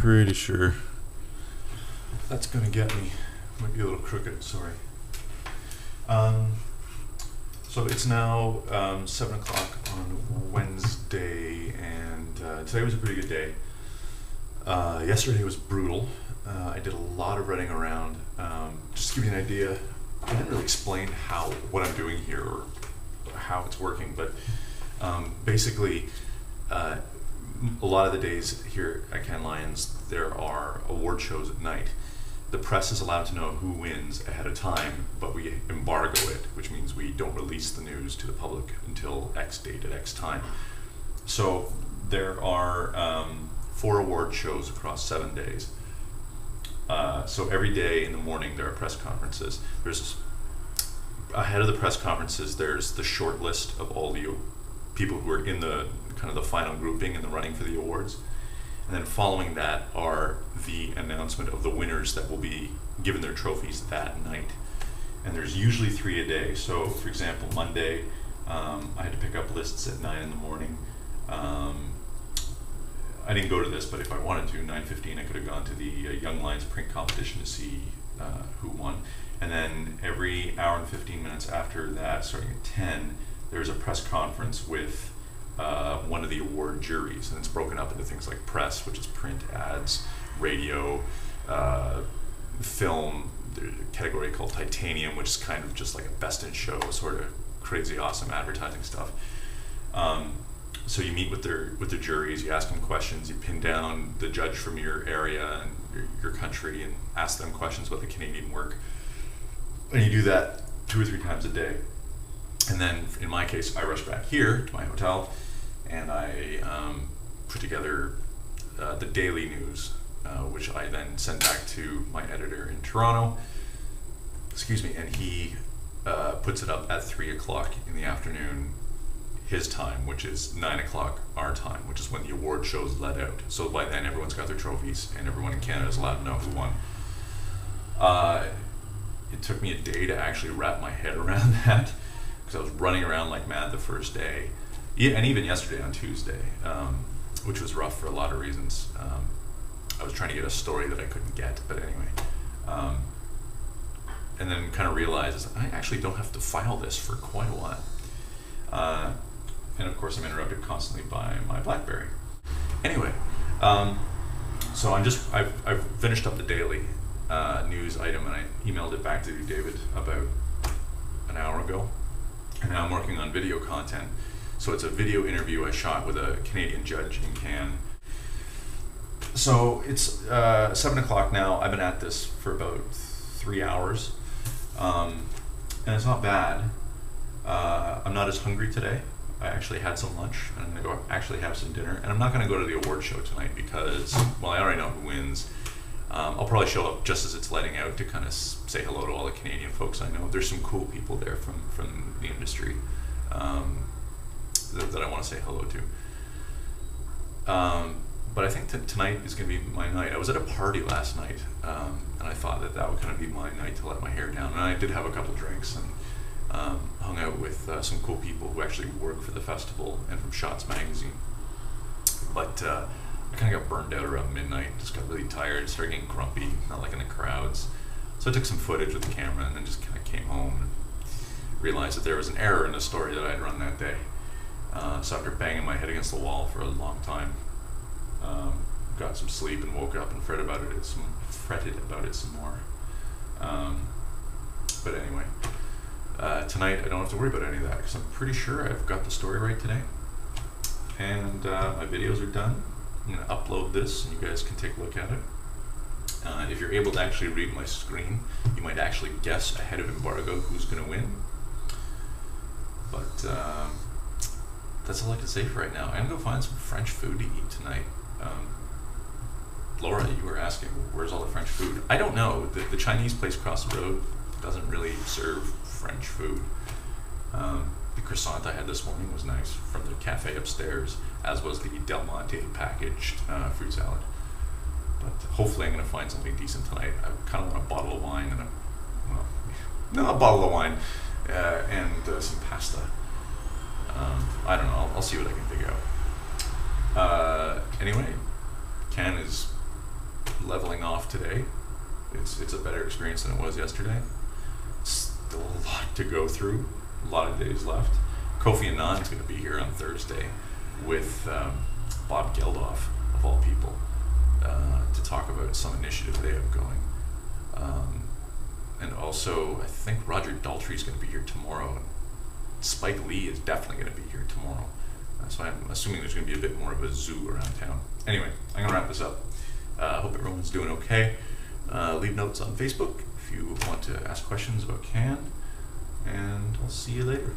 pretty sure that's gonna get me. Might be a little crooked, sorry. So it's now 7 o'clock on Wednesday, and today was a pretty good day. Yesterday was brutal. I did a lot of running around. Just to give you an idea, I didn't really explain what I'm doing here or how it's working, but basically, a lot of the days here at Cannes Lions, there are award shows at night. The press is allowed to know who wins ahead of time, but we embargo it, which means we don't release the news to the public until X date at X time. So there are 4 award shows across 7 days. So every day in the morning there are press conferences. Ahead of the press conferences, there's the short list of all the people who are in the kind of the final grouping in the running for the awards. And then following that are the announcement of the winners that will be given their trophies that night. And there's usually 3 a day. So for example, Monday, I had to pick up lists at 9 in the morning. I didn't go to this, but if I wanted to, 9:15, I could have gone to the Young Lions print competition to see who won. And then every hour and 15 minutes after that, starting at 10, there's a press conference with one of the award juries, and it's broken up into things like press, which is print, ads, radio, film. There's a category called titanium, which is kind of just like a best in show, sort of crazy awesome advertising stuff. So you meet with their juries, you ask them questions, you pin down the judge from your area and your country and ask them questions about the Canadian work. And you do that 2 or 3 times a day. And then in my case, I rush back here to my hotel and I put together the daily news, which I then send back to my editor in Toronto. Excuse me, and he puts it up at 3 o'clock in the afternoon, his time, which is 9 o'clock our time, which is when the award shows let out. So by then everyone's got their trophies and everyone in Canada is allowed to know who won. It took me a day to actually wrap my head around that, because I was running around like mad the first day, and even yesterday on Tuesday, which was rough for a lot of reasons. I was trying to get a story that I couldn't get, but anyway. And then kind of realized I actually don't have to file this for quite a while. And of course I'm interrupted constantly by my BlackBerry. Anyway, so I've finished up the daily news item, and I emailed it back to David about an hour ago. And now I'm working on video content. So it's a video interview I shot with a Canadian judge in Cannes. So it's 7 o'clock now. I've been at this for about 3 hours. And it's not bad. I'm not as hungry today. I actually had some lunch, and I'm gonna go actually have some dinner. And I'm not gonna go to the award show tonight because, well, I already know who wins. I'll probably show up just as it's letting out to kind of say hello to all the Canadian folks I know. There's some cool people there from the industry that I want to say hello to. But I think tonight is going to be my night. I was at a party last night, and I thought that would kind of be my night to let my hair down. And I did have a couple drinks and hung out with some cool people who actually work for the festival and from Shots Magazine. But I kind of got burned out around midnight, just got really tired, started getting grumpy, not liking the crowds. So I took some footage with the camera and then just kind of came home and realized that there was an error in the story that I had run that day. So after banging my head against the wall for a long time, got some sleep and woke up and fretted about it some more. But anyway, tonight I don't have to worry about any of that because I'm pretty sure I've got the story right today. And my videos are done. I'm going to upload this and you guys can take a look at it. If you're able to actually read my screen, you might actually guess ahead of embargo who's going to win. But that's all I can say for right now. I'm going to go find some French food to eat tonight. Laura, you were asking, where's all the French food? I don't know. The Chinese place across the road doesn't really serve French food. The croissant I had this morning was nice from the cafe upstairs, as was the Del Monte packaged fruit salad. But hopefully I'm going to find something decent tonight. I kind of want a bottle of wine and a bottle of wine and some pasta. I don't know. I'll see what I can figure out. Anyway, Cannes is leveling off today. It's a better experience than it was yesterday. Still a lot to go through, a lot of days left. Kofi Annan's going to be here on Thursday with Bob Geldof, of all people, to talk about some initiative they have going. And also, I think Roger Daltrey's going to be here tomorrow. Spike Lee is definitely going to be here tomorrow. So I'm assuming there's going to be a bit more of a zoo around town. Anyway, I'm going to wrap this up. Hope everyone's doing okay. Leave notes on Facebook if you want to ask questions about CAN, and I'll see you later.